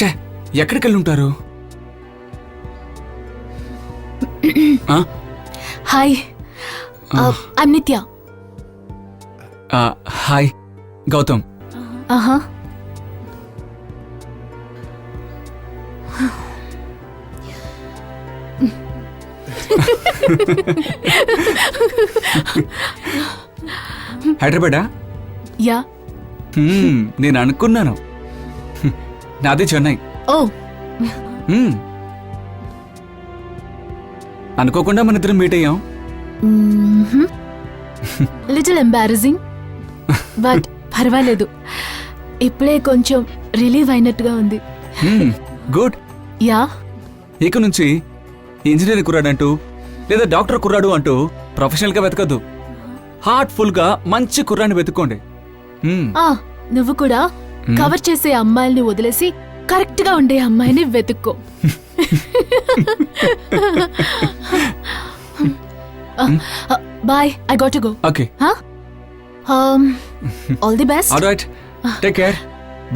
ఛే, ఎక్కడికి వెళ్ళి ఉంటారు? హాయ్, ఐమ్ నిత్య. హాయ్ గౌతమ్. ఆహా, హైదరాబాదా? యా. నేను అనుకున్నాను. నాది చెన్నై. ఓ, అనుకోకుండా మన ఇద్దరం మీట్ అయ్యాం. లిటిల్ ఎంబారసింగ్, బట్ పర్వాలేదు. ఇప్పుడే కొంచెం రిలీవ్ అయినట్టుగా ఉంది. గుడ్. యా. ఇక నుంచి ఇంజనీరింగ్ కుర్రాడు అంటూ లేదా డాక్టర్ కుర్రాడు అంటూ ప్రొఫెషనల్ గా వెతకద్దు. హార్ట్ఫుల్ గా మంచి కుర్రాన్ని వెతుక్కోండి. నువ్వు కూడా కవర్ చేసే అమ్మాయిల్ని వదిలేసి కరెక్ట్ గా ఉండే అమ్మాయిని వెతుక్కో. Bye, I got to go. Okay. All the best. Alright, take care.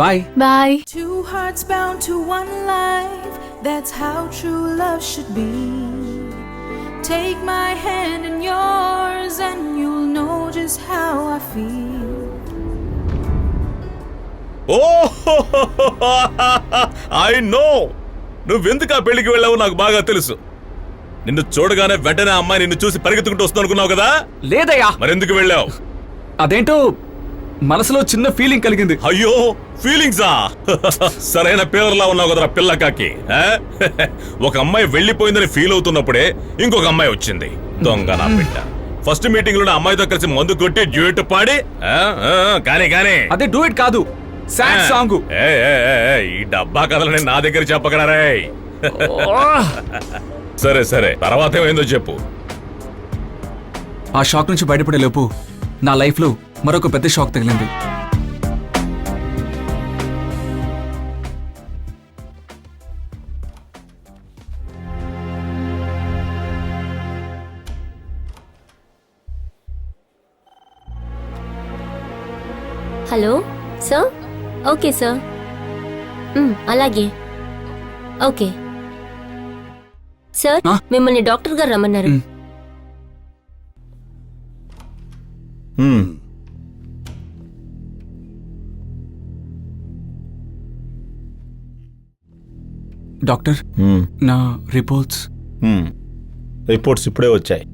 Bye. Bye. Two hearts bound to one life, that's how true love should be. Take my hand in yours and you'll know just how I feel. I know నువ్వెందుకు ఆ పెళ్లికి వెళ్ళావు నాకు బాగా తెలుసు. నిన్ను చూడగానే వెంటనే అమ్మాయి నిన్ను చూసి పరిగెత్తుకుంటూ వస్తుంది అనుకున్నావు కదా? లేదయ్యా. మరెందుకు వెళ్ళావు? అదేంటో మనసులో చిన్న ఫీలింగ్ కలిగింది. అయ్యో, ఫీలింగ్సా? సరైన పేరులా ఉన్నావు కదరా పిల్లకాకి. ఒక అమ్మాయి వెళ్ళిపోయిందని ఫీల్ అవుతున్నప్పుడే ఇంకొక అమ్మాయి వచ్చింది. దొంగ నా బిడ్డ. ఫస్ట్ మీటింగ్ లో అమ్మాయితో కలిసి మందు కొట్టి డ్యూట్ పాడి కానీ కానీ అదే డూయిట్ కాదు, సాడ్ సాంగ్. ఈ డబ్బా కథలని నా దగ్గర చెప్పగలరే. సరే సరే, తర్వాత ఏమైందో చెప్పు. ఆ షాక్ నుంచి బయటపడే లోపు నా లైఫ్ లో మరొక పెద్ద షాక్ తగిలింది. Hello sir. ఓకే సార్, అలాగే. ఓకే సార్, మిమ్మల్ని డాక్టర్ గారు రమ్మన్నారు. డాక్టర్, నా రిపోర్ట్స్ ఇప్పుడే వచ్చాయి.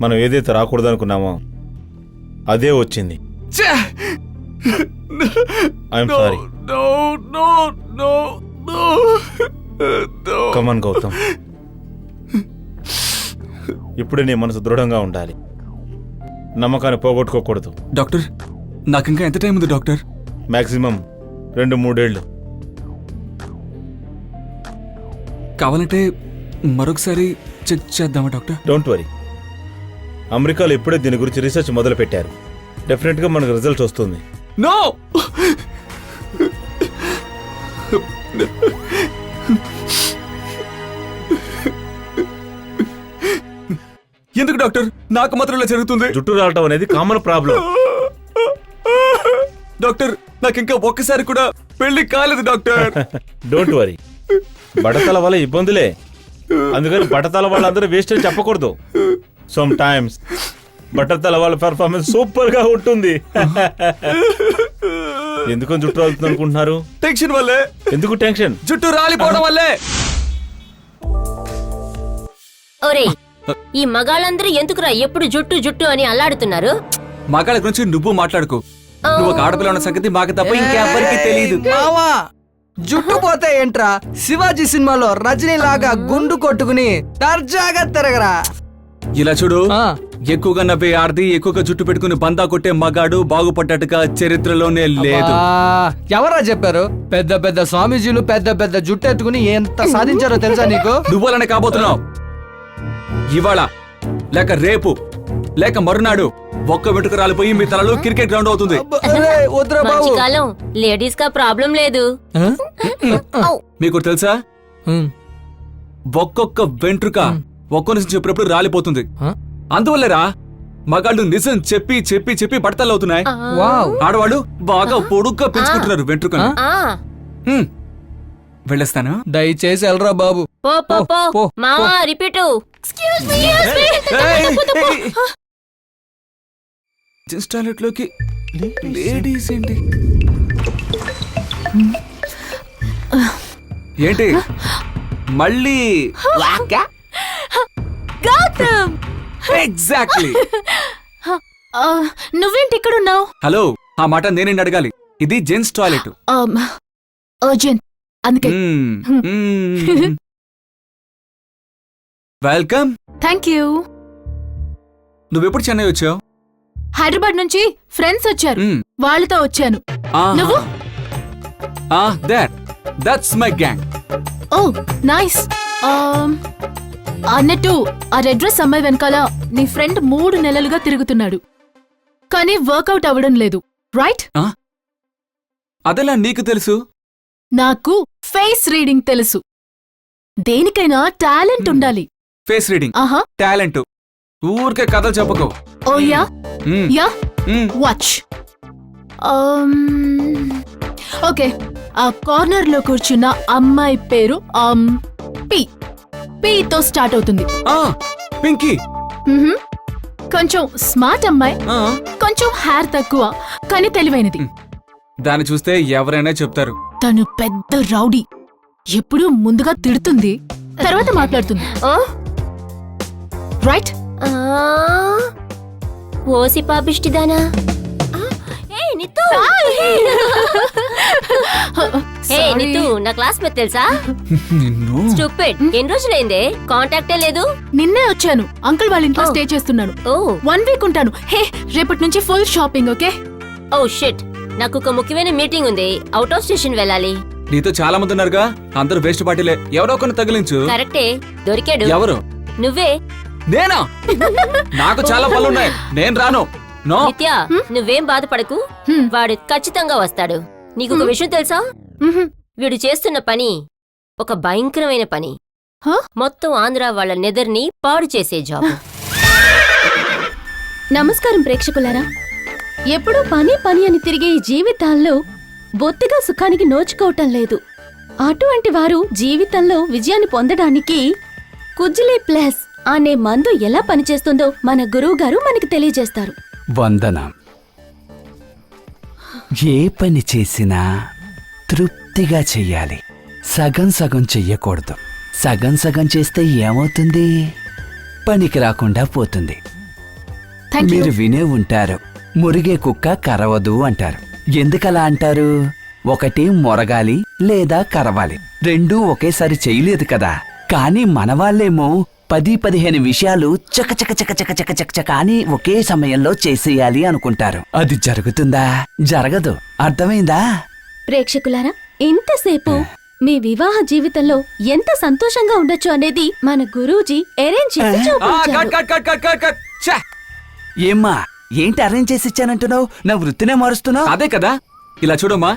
మనం ఏదైతే రాకూడదు అనుకున్నామో అదే వచ్చింది. I'm sorry. కమన్ గౌతమ్, ఇప్పుడే నీ మనసు దృఢంగా ఉండాలి. నమ్మకాన్ని పోగొట్టుకోకూడదు. డాక్టర్, నాకింకా ఎంత టైం ఉంది డాక్టర్? మాక్సిమం 2-3 ఏళ్ళు. కావాలంటే మరొకసారి చెక్ చేద్దామా డాక్టర్? డోంట్ వరీ, అమెరికాలో ఇప్పుడే దీని గురించి రీసెర్చ్ మొదలు పెట్టారు. డెఫినెట్ గా మనకు రిజల్ట్ వస్తుంది. నో, ఎందుకు డాక్టర్ నాకు మాత్రం ఇలా జరుగుతుంది? జుట్టు రావటం అనేది కామన్ ప్రాబ్లం. డాక్టర్, నాకు ఇంకా ఒక్కసారి కూడా పెళ్లి కాలేదు డాక్టర్. డోంట్ వరీ, బట్టతల వల్ల ఇబ్బందులే. అందుకని బట్టతల వాళ్ళందరూ వేస్ట్ అని చెప్పకూడదు. సమ్ టైమ్స్ బట్టతల వాళ్ళ పెర్ఫార్మెన్స్ సూపర్ గా ఉంటుంది. ఎందుకని జుట్టు రాలుతుంది అనుకుంటున్నారు? టెన్షన్ వల్లే. ఎందుకు టెన్షన్? జుట్టు రాలిపోవడం వల్లే. ఒరే, ఈ మగాళ్ళందరూ ఎందుకురా ఎప్పుడు జుట్టు జుట్టు అని అల్లాడుతున్నారు? మగాళ్ళ గురించి నువ్వు మాట్లాడుకో. నువ్వు ఒక ఆడపిల్ల ఉన్న సంగతి మాకు తప్ప ఇంకెవ్వరికి తెలియదు. జుట్టు పోతే ఏంట్రా, శివాజీ సినిమాలో రజనీ లాగా గుండు కొట్టుకుని దర్జాగా తిరగరా. ఇలా చూడు, ఎక్కువగా నవ్వే ఆడది, ఎక్కువగా జుట్టు పెట్టుకుని బందా కొట్టే మగాడు బాగుపడ్డట్టుగా చరిత్రలోనే లేదు. ఎవరా చెప్పారు? పెద్ద పెద్ద స్వామీజీలు పెద్ద పెద్ద జుట్టు ఎత్తుకుని ఎంత సాధించారో తెలుసా నీకు? నువ్వులనే కాబోతున్నావు. ఇవాళ లేక రేపు లేక మరునాడు ఒక్క వెంట్రుక రాలిపోయి మీ తలలో క్రికెట్ గ్రౌండ్ అవుతుంది. కాలం లేడీస్ కా ప్రాబ్లం లేదు. మీకు తెలుసా, ఒక్కొక్క వెంట్రుక ఒక్కో నుంచి చెప్పినప్పుడు రాలిపోతుంది. అందువల్లేరా మగాళ్ళు నిజం చెప్పి చెప్పి చెప్పి బట్టలు అవుతున్నాయి వావ్ ఆడవాళ్ళు బాగా పొడుగ్గా పెంచుకుంటున్నారు వెంట్రుకలు ఆ, హ్మ్. వెళ్ళేస్తాను దయచేసి వెళ్ళరా బాబు పో పో పో పో, మావా రిపీటు జెంట్స్ టాయిలెట్ లోకి లేడీస్ ఏంటి ఏంటి మళ్ళీ గౌతమ్ ఎగ్జాక్ట్లీ నువ్వేంటి ఇక్కడున్నావు హలో ఆ మాట నేనేంటి అడగాలి ఇది జెంట్స్ టాయిలెట్ అర్జెంట్ అందుకే వెల్కమ్ థ్యాంక్ యూ నువ్వెప్పుడు చెన్నై వచ్చావు హైదరాబాద్ నుంచి ఫ్రెండ్స్ వచ్చారు వాళ్ళతో వచ్చాను నువ్వు that's my gang oh nice అన్నట్టు ఆ రెడ్ డ్రెస్ అమ్మాయి వెనకాల నీ ఫ్రెండ్ 3 నెలలుగా తిరుగుతున్నాడు కానీ వర్కౌట్ అవ్వడం లేదు రైట్ అదెలా నీకు తెలుసు నాకు ఫేస్ రీడింగ్ తెలుసు దేనికైనా టాలెంట్ ఉండాలి ఫేస్ రీడింగ్ ఆహా టాలెంట్ ఊరికే కథలు చెప్పకు ఓ యా మ్మ్. యా మ్మ్. వాచ్ ఓకే ఆ కార్నర్ లో కూర్చున్న అమ్మాయి పేరు పి పితో స్టార్ట్ అవుతుంది ఆ, పింకీ మ్హూ. కొంచెం స్మార్ట్ అమ్మాయి ఆ, కొంచెం హెయిర్ తక్కువ కానీ తెలివైనది దాన్ని చూస్తే ఎవరైనా చెప్తారు తను పెద్ద రౌడీ ఎప్పుడూ ముందుగా తిడుతుంది తర్వాత మాట్లాడుతుంది ఓ రైట్ ఆ, ఓసి పాపిష్టిదానా ఏ నితు ఏ నితు నా క్లాస్మేట్ తెలుసా నిన్ను స్టూపిడ్ ఎన్ని రోజులైందే కాంటాక్టే లేదు నిన్నే వచ్చాను అంకుల్ వాళ్ళ ఇంట్లో Oh. స్టే చేస్తున్నాను ఓ 1 వీక్ ఉంటాను హే రేపటి నుంచి full shopping okay oh shit నాకు ఒక ముఖ్యమైన మీటింగ్ ఉంది అవుట్ ఆఫ్ స్టేషన్ వెళ్ళాలి నీతో చాలా మంది ఉన్నారుగా అందరూ వేస్ట్ పార్టీలే ఎవరో కొన్ని తగిలించు కరెక్టే దొరికాడు ఎవరు నువ్వే నేనా నాకు చాలా పనులున్నాయి నేను రాను నో నిత్య నువ్వేం బాధపడకు Hmm. వాడు ఖచ్చితంగా వస్తాడు నీకు ఒక విషయం తెలుసా మ్హూ. వీడు చేస్తున్న పని ఒక భయంకరమైన పని Huh? మొత్తం ఆంధ్ర వాళ్ళ నెదర్ని పాడు చేసే జాబ్ నమస్కారం ప్రేక్షకులారా ఎప్పుడూ పని పని అని తిరిగే ఈ జీవితాల్లో బొత్తిగా సుఖానికి నోచుకోవటం లేదు అటువంటి వారు జీవితంలో విజయాన్ని పొందడానికి కుజ్లీ ప్లస్ అనే మందు ఎలా పనిచేస్తుందో మన గురువు గారు మనకి తెలియజేస్తారు వందనం ఏ పని చేసినా తృప్తిగా చెయ్యాలి సగం సగం చెయ్యకూడదు సగం సగం చేస్తే ఏమవుతుంది పనికి రాకుండా పోతుంది థ్యాంక్ యూ మీరు వినే ఉంటారు మురిగే కుక్క కరవదు అంటారు ఎందుకలా అంటారు ఒకటి మొరగాలి లేదా కరవాలి రెండూ ఒకేసారి చేయలేదు కదా కానీ మనవాళ్ళేమో 10-15 విషయాలు చక అని ఒకే సమయంలో చేసేయాలి అనుకుంటారు అది జరుగుతుందా జరగదు అర్థమైందా ప్రేక్షకులారా ఇంతసేపు మీ వివాహ జీవితంలో ఎంత సంతోషంగా ఉండొచ్చు అనేది మన గురూజీ అరేంజ్ చేసి కట్ చూపించారు cut cut cut cut cut ఛే! ఏమ్మా ఏంటి అరేంజ్ చేసి ఇచ్చానంటున్నావు నా వృత్తినే మారుస్తున్నావు అదే కదా ఇలా చూడమ్మా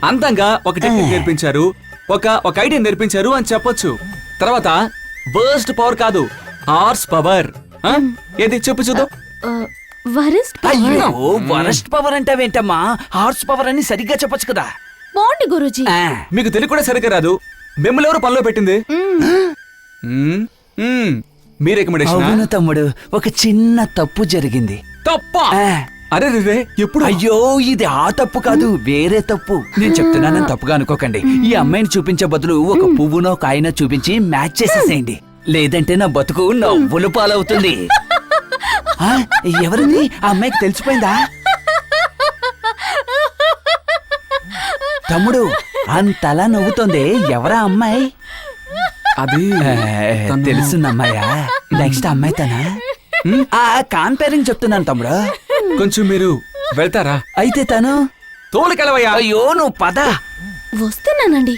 అందంగా ఒక టెక్నిక్ నేర్పించారు ఒక ఐడియా నేర్పించారు అని చెప్పొచ్చు తర్వాత వర్స్ట్ పవర్ కాదు హార్స్ పవర్ ఏది చెప్పు చూద్దాం వరస్ట్ అయ్యో వరస్ట్ పవర్ అంటావేంటమ్మా హార్స్ పవర్ అని సరిగ్గా చెప్పొచ్చు కదా బాగుంది గురూజీ ఆ, మీకు తెలియ కూడా సరిగ్గా రాదు మిమ్మల్ని ఎవరు పనిలో పెట్టింది మ్మ్. మ్మ్. మీ రికమెండేషన్ అవును తమ్ముడు ఒక చిన్న తప్పు జరిగింది తప్ప ఆ, అరే రే ఎప్పుడు అయ్యో ఇది ఆ తప్పు కాదు వేరే తప్పు నేను చెప్తున్నానని తప్పుగా అనుకోకండి ఈ అమ్మాయిని చూపించే బదులు ఒక పువ్వునో కాయనో చూపించి మ్యాచ్ చేసేసేయండి లేదంటే నా బతుకు నవ్వులు పాలవుతుంది ఆ, ఎవరిది ఆ అమ్మాయికి తెలిసిపోయిందా తమ్ముడు అంతలా నవ్వుతోంది ఎవరా అమ్మాయి అది తెలుసున్న అమ్మాయా నెక్స్ట్ అమ్మాయి తనా కాంపేరింగ్ చెప్తున్నాను తమ్ముడు కొంచెం మీరు వెళ్తారా అయితే తను తోలుకెళ్ళవయ్యా అయ్యో నువ్వు పద వస్తున్నానండి